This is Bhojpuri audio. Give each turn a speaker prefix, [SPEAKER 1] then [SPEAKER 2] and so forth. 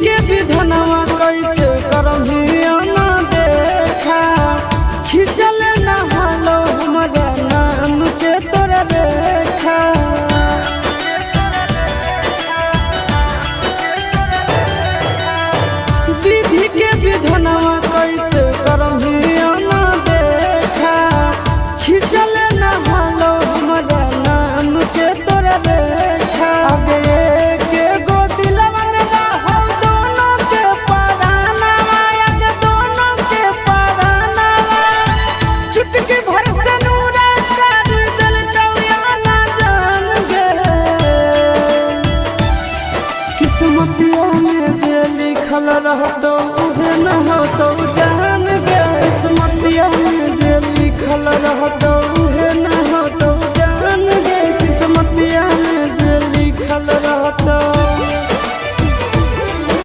[SPEAKER 1] के विधनवा कैसे करभिया ना देखा खिंचल ना हालो हमारा नाम के तोरा देखा विधि के विधनवा कैसे करभिया ना देखा खिंचल ना हालो हमारा नाम के तोरा देखा आगे के गो दिलवा में रहो दोनों के परानवा आगे दोनों के परानवा चुटकी भर से नूरा कर दिल कौया ना जान गे किस्मतिया में जे लिखल रहतो उहे न होतो जान गे किस्मतिया में जे लिखल रहतो